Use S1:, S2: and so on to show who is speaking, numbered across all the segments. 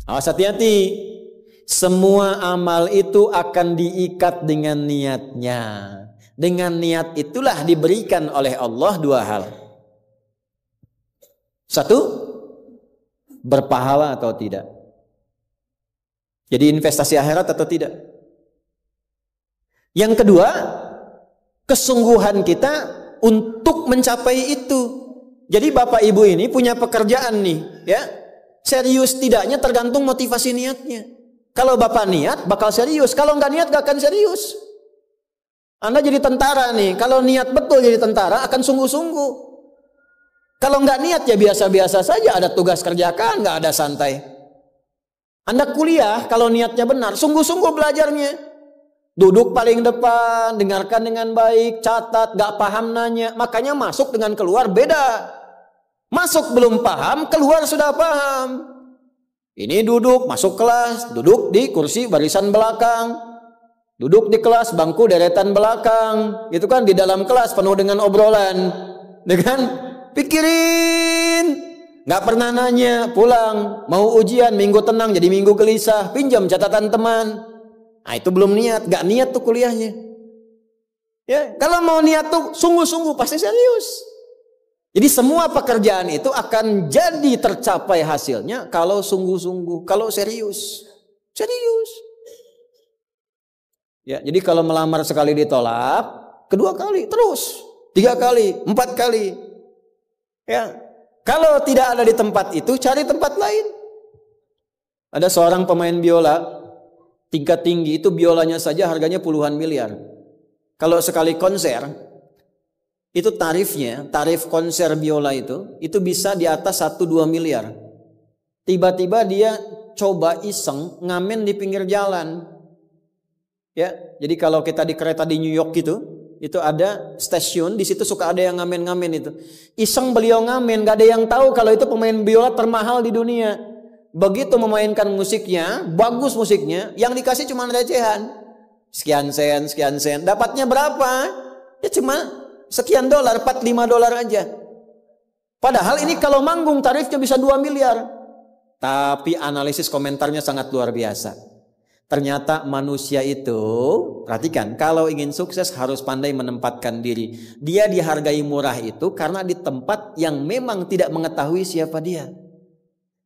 S1: Awas, hati-hati. Semua amal itu akan diikat dengan niatnya. Dengan niat itulah diberikan oleh Allah dua hal. Satu, berpahala atau tidak. Jadi investasi akhirat atau tidak. Yang kedua, kesungguhan kita untuk mencapai itu. Jadi Bapak Ibu ini punya pekerjaan nih, ya. Serius tidaknya tergantung motivasi niatnya. Kalau Bapak niat bakal serius, kalau nggak niat gak akan serius. Anda jadi tentara nih, kalau niat betul jadi tentara akan sungguh-sungguh. Kalau nggak niat ya biasa-biasa saja, ada tugas kerjakan, nggak ada santai. Anda kuliah, kalau niatnya benar, sungguh-sungguh belajarnya. Duduk paling depan, dengarkan dengan baik, catat, nggak paham nanya. Makanya masuk dengan keluar beda. Masuk belum paham, keluar sudah paham. Ini duduk, masuk kelas, duduk di kursi barisan belakang. Duduk di kelas, bangku deretan belakang, gitu kan, di dalam kelas penuh dengan obrolan, dengan pikirin, nggak pernah nanya, pulang, mau ujian, minggu tenang jadi minggu gelisah, pinjam catatan teman. Nah itu belum niat, nggak niat tuh kuliahnya. Ya, kalau mau niat tuh sungguh-sungguh pasti serius. Jadi semua pekerjaan itu akan jadi tercapai hasilnya kalau sungguh-sungguh, kalau serius, serius. Ya, jadi kalau melamar sekali ditolak, kedua kali, terus, 3 kali, 4 kali. Ya, kalau tidak ada di tempat itu, cari tempat lain. Ada seorang pemain biola, tingkat tinggi itu biolanya saja harganya puluhan miliar. Kalau sekali konser, itu tarifnya, tarif konser biola itu bisa di atas 1-2 miliar. Tiba-tiba dia coba iseng ngamen di pinggir jalan. Ya, jadi kalau kita di kereta di New York gitu, itu ada stasiun, di situ suka ada yang ngamen-ngamen itu. Iseng beliau ngamen, gak ada yang tahu kalau itu pemain biola termahal di dunia. Begitu memainkan musiknya, bagus musiknya, yang dikasih cuma recehan. Sekian sen, dapatnya berapa? Ya cuma sekian dolar, 4-5 dolar aja. Padahal ini kalau manggung tarifnya bisa 2 miliar. Tapi analisis komentarnya sangat luar biasa. Ternyata manusia itu, perhatikan, kalau ingin sukses harus pandai menempatkan diri. Dia dihargai murah itu karena di tempat yang memang tidak mengetahui siapa dia.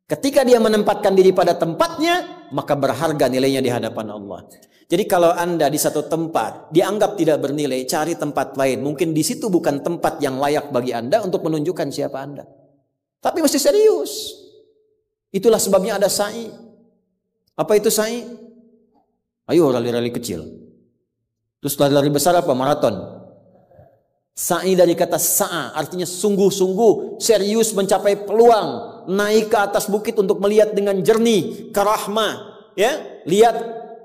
S1: Ketika dia menempatkan diri pada tempatnya, maka berharga nilainya di hadapan Allah. Jadi kalau Anda di satu tempat dianggap tidak bernilai, cari tempat lain. Mungkin di situ bukan tempat yang layak bagi Anda untuk menunjukkan siapa Anda. Tapi mesti serius. Itulah sebabnya ada sa'i. Apa itu sa'i? Ayo rali-rali kecil. Terus lari-lari besar apa? Maraton. Sa'i dari kata sa'a, artinya sungguh-sungguh, serius mencapai peluang, naik ke atas bukit untuk melihat dengan jernih ke rahmah. Ya, lihat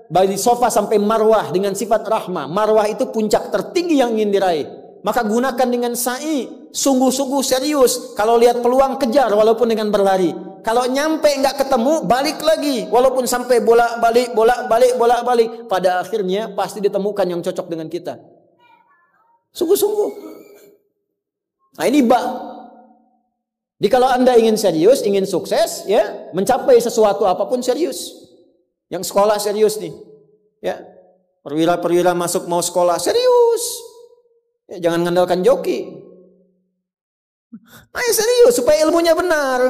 S1: dari sofa sampai marwah dengan sifat rahmah. Marwah itu puncak tertinggi yang ingin diraih. Maka gunakan dengan sa'i, sungguh-sungguh serius. Kalau lihat peluang kejar walaupun dengan berlari. Kalau nyampe nggak ketemu, balik lagi. Walaupun sampai bolak-balik. Pada akhirnya pasti ditemukan yang cocok dengan kita. Sungguh-sungguh. Nah ini Jadi kalau Anda ingin serius, ingin sukses, ya mencapai sesuatu apapun serius. Yang sekolah serius nih. Ya, perwira-perwira masuk mau sekolah serius. Ya, jangan ngandalkan joki. Ayo serius supaya ilmunya benar.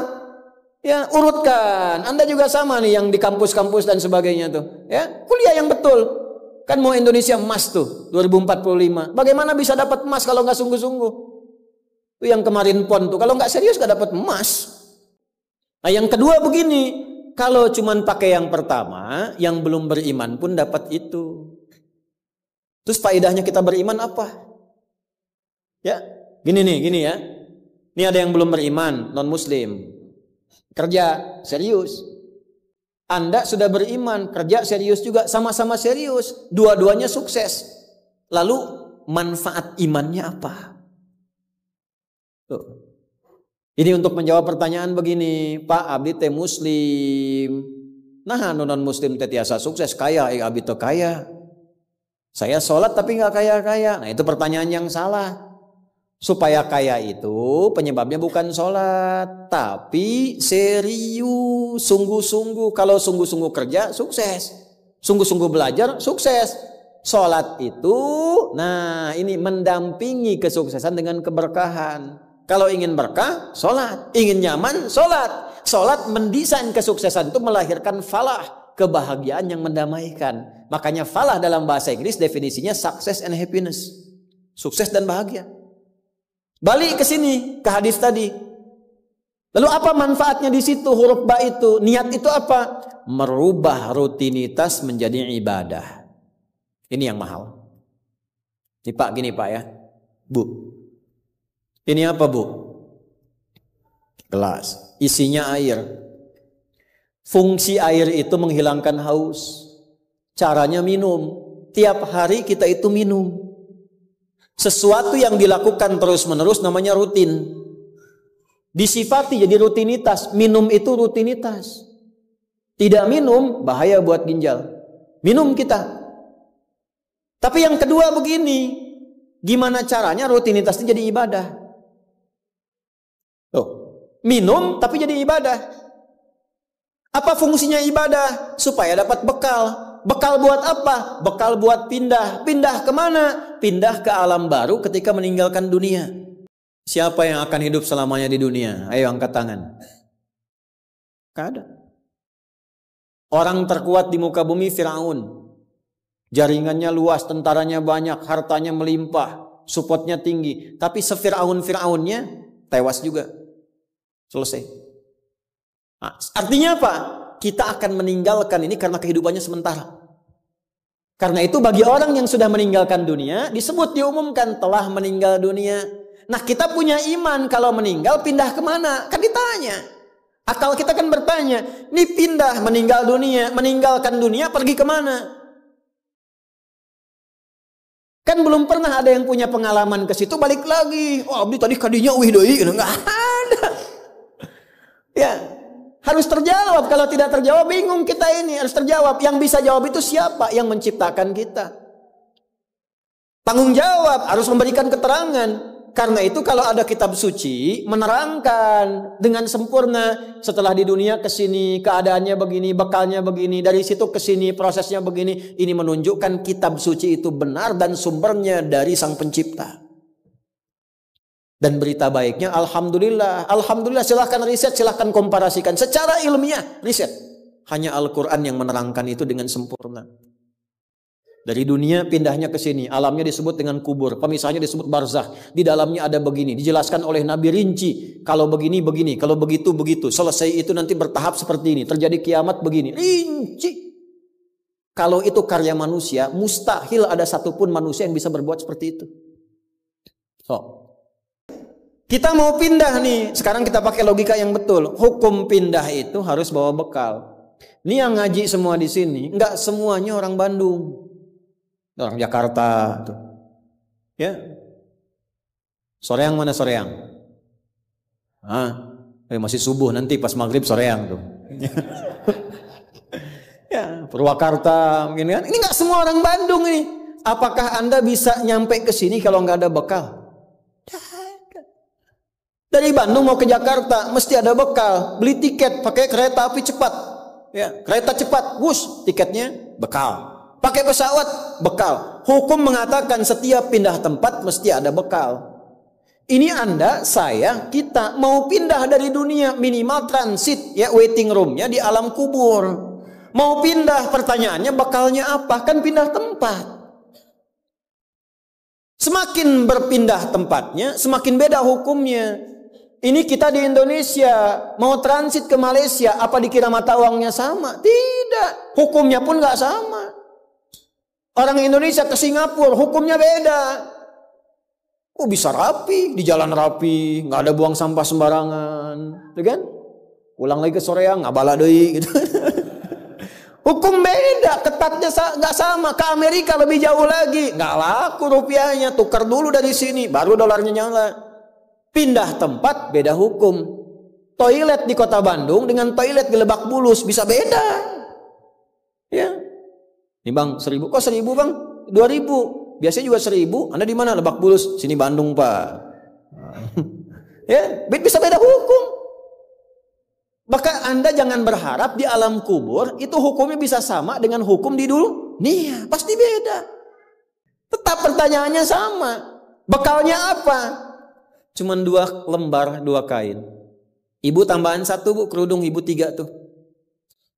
S1: Ya, urutkan. Anda juga sama nih yang di kampus-kampus dan sebagainya tuh. Ya, kuliah yang betul. Kan mau Indonesia emas tuh 2045. Bagaimana bisa dapat emas kalau nggak sungguh-sungguh? Itu yang kemarin PON tuh. Kalau nggak serius nggak dapat emas. Nah, yang kedua begini. Kalau cuman pakai yang pertama, yang belum beriman pun dapat itu. Terus faedahnya kita beriman apa? Ya, gini ya. Ini ada yang belum beriman, non-muslim. Kerja serius. Anda sudah beriman, kerja serius juga, sama-sama serius. Dua-duanya sukses. Lalu manfaat imannya apa? Tuh. Ini untuk menjawab pertanyaan begini, Pak abdi teh muslim. Nah, non-muslim teh tiasa sukses, kaya, abdi teh kaya. Saya sholat tapi nggak kaya-kaya. Nah, itu pertanyaan yang salah. Supaya kaya itu penyebabnya bukan sholat, tapi serius, sungguh-sungguh. Kalau sungguh-sungguh kerja, sukses. Sungguh-sungguh belajar, sukses. Sholat itu, nah ini mendampingi kesuksesan dengan keberkahan. Kalau ingin berkah, sholat. Ingin nyaman, sholat. Sholat mendesain kesuksesan itu melahirkan falah, kebahagiaan yang mendamaikan. Makanya falah dalam bahasa Inggris definisinya success and happiness. Sukses dan bahagia. Balik ke sini, ke hadis tadi. Lalu apa manfaatnya di situ huruf ba itu? Niat itu apa? Merubah rutinitas menjadi ibadah. Ini yang mahal. Ini Pak, gini Pak ya. Bu. Ini apa Bu? Gelas. Isinya air. Fungsi air itu menghilangkan haus. Caranya minum. Tiap hari kita itu minum. Sesuatu yang dilakukan terus-menerus namanya rutin. Disifati jadi rutinitas. Minum itu rutinitas. Tidak minum bahaya buat ginjal. Minum kita. Tapi yang kedua begini. Gimana caranya rutinitas itu jadi ibadah? Tuh, minum tapi jadi ibadah. Apa fungsinya ibadah? Supaya dapat bekal. Bekal buat apa? Bekal buat pindah. Pindah kemana? Pindah ke alam baru ketika meninggalkan dunia. Siapa yang akan hidup selamanya di dunia? Ayo angkat tangan. Gak ada. Orang terkuat di muka bumi Firaun. Jaringannya luas, tentaranya banyak, hartanya melimpah, supportnya tinggi. Tapi se-Firaun-Firaunnya tewas juga. Selesai. Nah, artinya apa? Kita akan meninggalkan ini karena kehidupannya sementara. Karena itu bagi orang yang sudah meninggalkan dunia, disebut diumumkan telah meninggal dunia. Nah kita punya iman kalau meninggal pindah kemana? Kan ditanya. Akal kita kan bertanya, ini pindah meninggal dunia, meninggalkan dunia pergi kemana? Kan belum pernah ada yang punya pengalaman ke situ balik lagi. Oh abdi tadi kadinya wih doi, nggak ada. Ya. Harus terjawab. Kalau tidak terjawab bingung kita ini. Harus terjawab. Yang bisa jawab itu siapa? Yang menciptakan kita. Tanggung jawab. Harus memberikan keterangan. Karena itu kalau ada kitab suci menerangkan dengan sempurna. Setelah di dunia ke sini keadaannya begini, bekalnya begini, dari situ ke sini prosesnya begini. Ini menunjukkan kitab suci itu benar dan sumbernya dari Sang Pencipta. Dan berita baiknya, Alhamdulillah. Alhamdulillah, silahkan riset, silahkan komparasikan. Secara ilmiah, riset. Hanya Al-Quran yang menerangkan itu dengan sempurna. Dari dunia pindahnya ke sini. Alamnya disebut dengan kubur. Pemisahnya disebut barzakh. Di dalamnya ada begini. Dijelaskan oleh Nabi rinci. Kalau begini, begini. Kalau begitu, begitu. Selesai itu nanti bertahap seperti ini. Terjadi kiamat begini. Rinci. Kalau itu karya manusia, mustahil ada satupun manusia yang bisa berbuat seperti itu. Kita mau pindah nih. Sekarang kita pakai logika yang betul. Hukum pindah itu harus bawa bekal. Ini yang ngaji semua di sini, enggak semuanya orang Bandung. Orang Jakarta tuh. Ya. Soreang mana Soreang? Masih subuh nanti pas maghrib Soreang tuh. Ya, Purwakarta mungkin kan. Ini enggak semua orang Bandung ini. Apakah Anda bisa nyampe ke sini kalau enggak ada bekal? Dari Bandung mau ke Jakarta mesti ada bekal. Beli tiket pakai kereta api cepat. Ya, kereta cepat, wush, tiketnya bekal. Pakai pesawat, bekal. Hukum mengatakan setiap pindah tempat mesti ada bekal. Ini Anda, saya, kita mau pindah dari dunia minimal transit, ya waiting roomnya di alam kubur. Mau pindah, pertanyaannya bekalnya apa? Kan pindah tempat. Semakin berpindah tempatnya, semakin beda hukumnya. Ini kita di Indonesia mau transit ke Malaysia, apa dikira mata uangnya sama? Tidak, hukumnya pun nggak sama. Orang Indonesia ke Singapura, hukumnya beda. Oh bisa rapi, di jalan rapi, nggak ada buang sampah sembarangan, gitu kan? Pulang lagi ke Soreang, nggak bala deui, gitu. Hukum beda, ketatnya nggak sama. Ke Amerika lebih jauh lagi, nggak laku rupiahnya, tukar dulu dari sini, baru dolarnya nyala. Pindah tempat beda hukum. Toilet di kota Bandung dengan toilet di Lebak Bulus bisa beda. Ya. Nih bang 1.000, kok 1.000 bang? 2.000. Biasanya juga 1.000. Anda di mana? Lebak Bulus. Sini Bandung pak. Ya, bisa beda hukum. Maka Anda jangan berharap di alam kubur itu hukumnya bisa sama dengan hukum di dunia. Pasti beda. Tetap pertanyaannya sama. Bekalnya apa? Cuman 2 lembar 2 kain. Ibu tambahan 1 bu, kerudung ibu 3 tuh.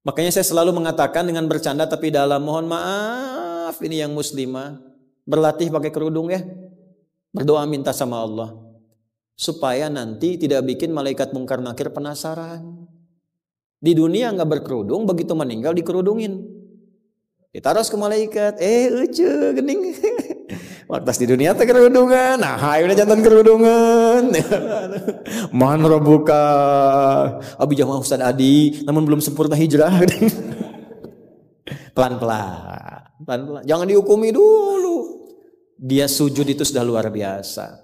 S1: Makanya saya selalu mengatakan dengan bercanda tapi dalam, mohon maaf ini yang muslimah, berlatih pakai kerudung ya. Berdoa minta sama Allah supaya nanti tidak bikin malaikat mungkar nakir penasaran. Di dunia nggak berkerudung, begitu meninggal dikerudungin, ditaruh ke malaikat. Ucu gening. Waktu di dunia teh kerudungan, nah udah jantan kerudungan. Man rabbuka, abi jamaah Ustaz Adi, namun belum sempurna hijrah. Pelan-pelan, jangan dihukumi dulu. Dia sujud itu sudah luar biasa.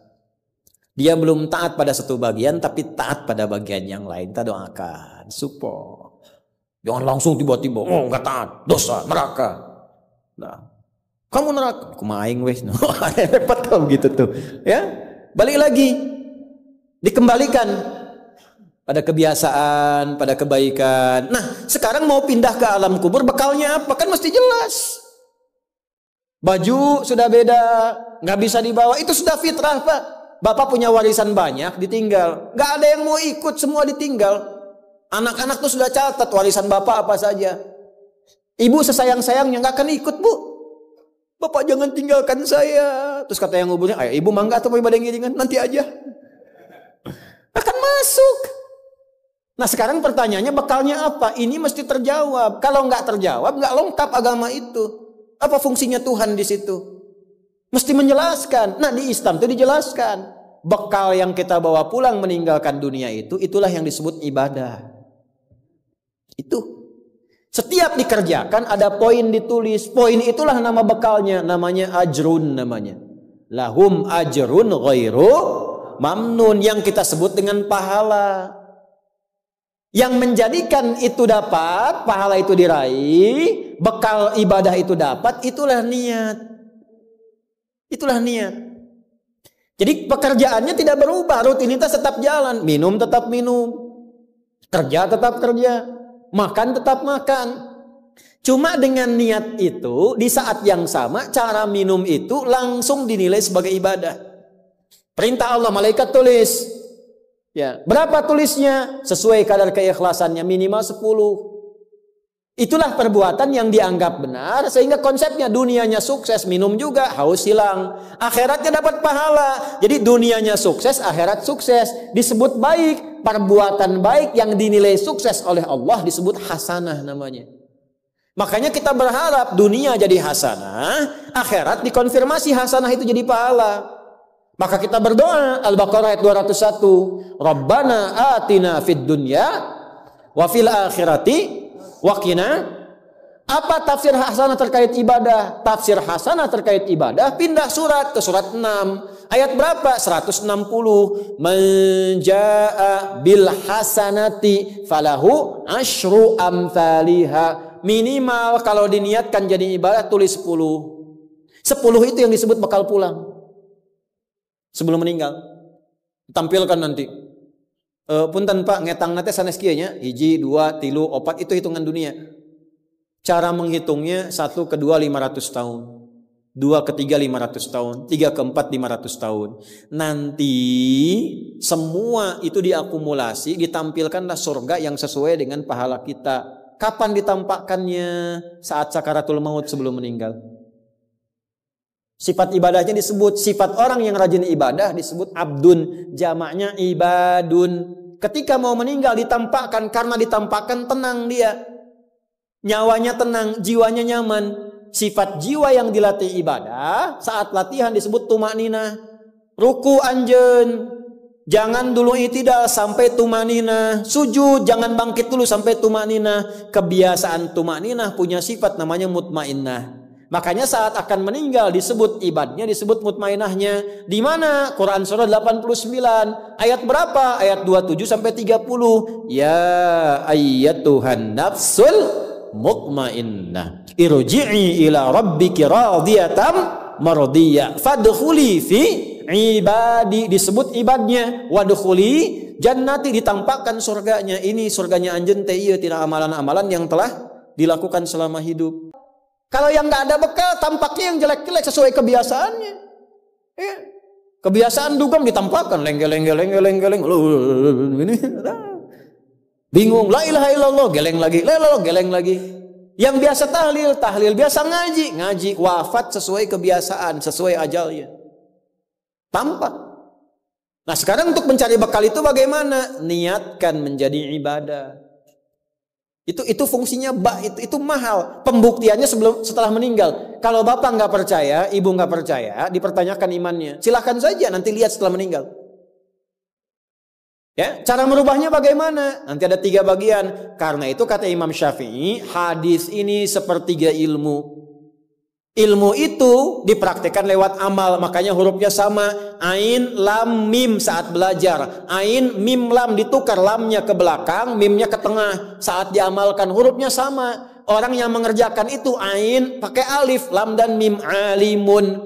S1: Dia belum taat pada satu bagian, tapi taat pada bagian yang lain. Kita doakan, support. Jangan langsung tiba-tiba, oh nggak taat, dosa, neraka. Nah, kamu neraka, aku maing wes. Repot kalau gitu tuh. Ya, balik lagi, dikembalikan pada kebiasaan, pada kebaikan. Nah, sekarang mau pindah ke alam kubur, bekalnya apa? Kan mesti jelas. Baju sudah beda, nggak bisa dibawa. Itu sudah fitrah Pak. Bapak punya warisan banyak, ditinggal. Nggak ada yang mau ikut, semua ditinggal. Anak-anak tuh sudah catat warisan bapak apa saja. Ibu sesayang-sayangnya nggak akan ikut bu. Bapak jangan tinggalkan saya. Terus kata yang nguburnya, ayo ibu mangga atau mau ibadah ngiringan, nanti aja. Akan masuk. Nah sekarang pertanyaannya bekalnya apa? Ini mesti terjawab. Kalau nggak terjawab, nggak lengkap agama itu. Apa fungsinya Tuhan di situ? Mesti menjelaskan. Nah di Islam itu dijelaskan. Bekal yang kita bawa pulang meninggalkan dunia itu, itulah yang disebut ibadah. Itu. Setiap dikerjakan ada poin ditulis. Poin itulah nama bekalnya. Namanya ajrun namanya. Lahum ajrun ghairu mamnun. Yang kita sebut dengan pahala. Yang menjadikan itu dapat, pahala itu diraih, bekal ibadah itu dapat, itulah niat. Itulah niat. Jadi pekerjaannya tidak berubah, rutinitas tetap jalan, minum tetap minum, kerja tetap kerja, makan tetap makan. Cuma dengan niat itu di saat yang sama cara minum itu langsung dinilai sebagai ibadah. Perintah Allah, malaikat tulis. Ya, berapa tulisnya? Sesuai kadar keikhlasannya, minimal 10. Itulah perbuatan yang dianggap benar sehingga konsepnya dunianya sukses, minum juga, haus hilang, akhiratnya dapat pahala. Jadi dunianya sukses, akhirat sukses, disebut baik. Perbuatan baik yang dinilai sukses oleh Allah disebut hasanah namanya. Makanya kita berharap dunia jadi hasanah, akhirat dikonfirmasi hasanah itu jadi pahala. Maka kita berdoa, Al-Baqarah ayat 201, Rabbana atina fid dunya wa fil akhirati waqina. Apa tafsir hasanah terkait ibadah? Tafsir hasanah terkait ibadah pindah surat ke surat 6. Ayat berapa? 160. Man jaa bil hasanati falahu asyru amthaliha. Minimal kalau diniatkan jadi ibadah tulis 10. 10 itu yang disebut bekal pulang. Sebelum meninggal. Tampilkan nanti. Punten Pak ngetang nate sanes kieu nya 1, 2, 3, 4 itu hitungan dunia. Cara menghitungnya 1 ke 2 500 tahun. 2 ke 3 500 tahun. 3 ke 4 500 tahun. Nanti semua itu diakumulasi, ditampilkanlah surga yang sesuai dengan pahala kita. Kapan ditampakkannya? Saat sakaratul maut sebelum meninggal. Sifat ibadahnya disebut, sifat orang yang rajin ibadah disebut abdun, jamaknya ibadun. Ketika mau meninggal ditampakkan, karena ditampakkan tenang dia. Nyawanya tenang, jiwanya nyaman. Sifat jiwa yang dilatih ibadah, saat latihan disebut tumakninah. Ruku anjen, jangan dulu itidal sampai tumakninah. Sujud, jangan bangkit dulu sampai tumakninah. Kebiasaan tumakninah punya sifat namanya mutmainnah. Makanya saat akan meninggal disebut ibadahnya, disebut mutmainahnya. Di mana? Quran surah 89 ayat berapa? Ayat 27 sampai 30. Ya ayyatuhan nafsul mutmainnah, irji'i ila rabbiki radiyatan mardiyah fadkhuli fi ibadi, disebut ibadnya. Wadkhuli jannati, ditampakkan surganya. Ini surganya anjeun teh ieu tina amalan-amalan yang telah dilakukan selama hidup. Kalau yang nggak ada bekal, tampaknya yang jelek-jelek sesuai kebiasaannya. Ya. Kebiasaan dugem ditampakkan lenggel. Ini bingung, la ilaha illallah, geleng lagi, la ilaha geleng lagi. Yang biasa tahlil, biasa ngaji, wafat sesuai kebiasaan, sesuai ajalnya. Tampak. Nah, sekarang untuk mencari bekal itu bagaimana? Niatkan menjadi ibadah. Itu fungsinya itu mahal. Pembuktiannya setelah meninggal. Kalau bapak nggak percaya, ibu nggak percaya, dipertanyakan imannya. Silahkan saja nanti lihat setelah meninggal. Ya, cara merubahnya bagaimana? Nanti ada 3 bagian. Karena itu kata Imam Syafi'i, hadis ini sepertiga ilmu. Ilmu itu dipraktikkan lewat amal, makanya hurufnya sama. Ain, lam, mim saat belajar. Ain, mim, lam ditukar, lamnya ke belakang, mimnya ke tengah. Saat diamalkan hurufnya sama. Orang yang mengerjakan itu ain pakai alif, lam dan mim, alimun.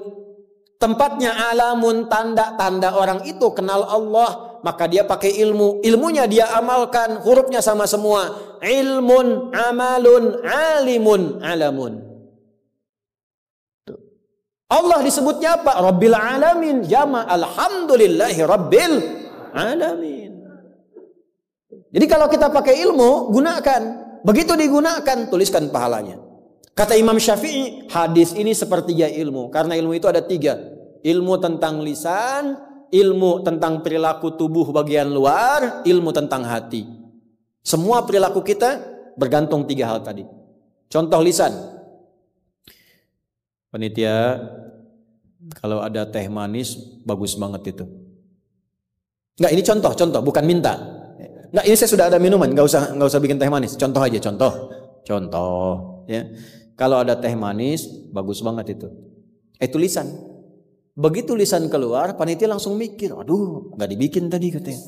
S1: Tempatnya alamun, tanda-tanda orang itu kenal Allah, maka dia pakai ilmu. Ilmunya dia amalkan, hurufnya sama semua. Ilmun, amalun, alimun, alamun. Allah disebutnya apa? Rabbil alamin, jama alhamdulillahi rabbil alamin. Jadi kalau kita pakai ilmu, gunakan. Begitu digunakan, tuliskan pahalanya. Kata Imam Syafi'i, hadis ini sepertiga ilmu. Karena ilmu itu ada 3. Ilmu tentang lisan, ilmu tentang perilaku tubuh bagian luar, ilmu tentang hati. Semua perilaku kita bergantung 3 hal tadi. Contoh lisan. Panitia, kalau ada teh manis bagus banget itu. Enggak, ini contoh, bukan minta. Enggak, ini saya sudah ada minuman, enggak usah bikin teh manis. Contoh aja, contoh, ya. Kalau ada teh manis bagus banget itu. Itu lisan. Begitu lisan keluar, panitia langsung mikir, aduh, enggak dibikin tadi katanya.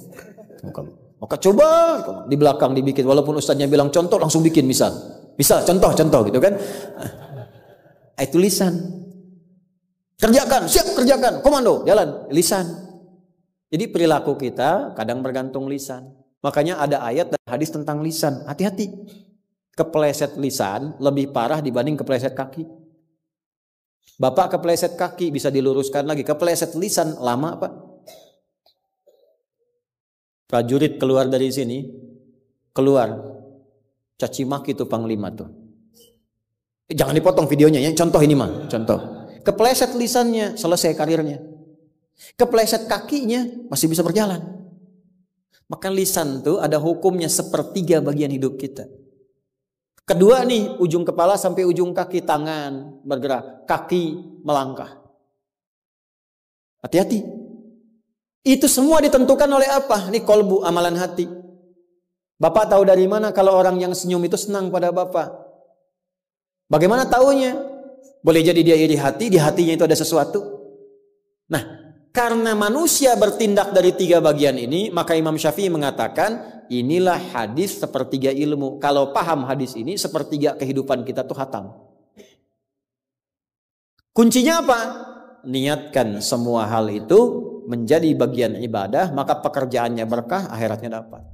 S1: Maka coba di belakang dibikin, walaupun ustaznya bilang contoh, langsung bikin misal contoh gitu kan. Itu lisan. Kerjakan, siap kerjakan, komando, jalan, lisan. Jadi perilaku kita kadang bergantung lisan. Makanya ada ayat dan hadis tentang lisan. Hati-hati. Kepleset lisan lebih parah dibanding kepleset kaki. Bapak kepleset kaki bisa diluruskan lagi. Kepleset lisan lama Pak. Prajurit keluar dari sini, keluar. Caci maki itu panglima tuh. Jangan dipotong videonya ya. Contoh ini mah, contoh. Kepleset lisannya, selesai karirnya. Kepleset kakinya, masih bisa berjalan. Maka lisan tuh ada hukumnya sepertiga bagian hidup kita. Kedua nih, ujung kepala sampai ujung kaki, tangan bergerak, kaki melangkah. Hati-hati. Itu semua ditentukan oleh apa? Nih kolbu, amalan hati. Bapak tahu dari mana kalau orang yang senyum itu senang pada Bapak? Bagaimana taunya? Boleh jadi dia iri hati, di hatinya itu ada sesuatu. Nah, karena manusia bertindak dari 3 bagian ini, maka Imam Syafi'i mengatakan, inilah hadis sepertiga ilmu. Kalau paham hadis ini, sepertiga kehidupan kita tuh hatam. Kuncinya apa? Niatkan semua hal itu menjadi bagian ibadah, maka pekerjaannya berkah, akhiratnya dapat.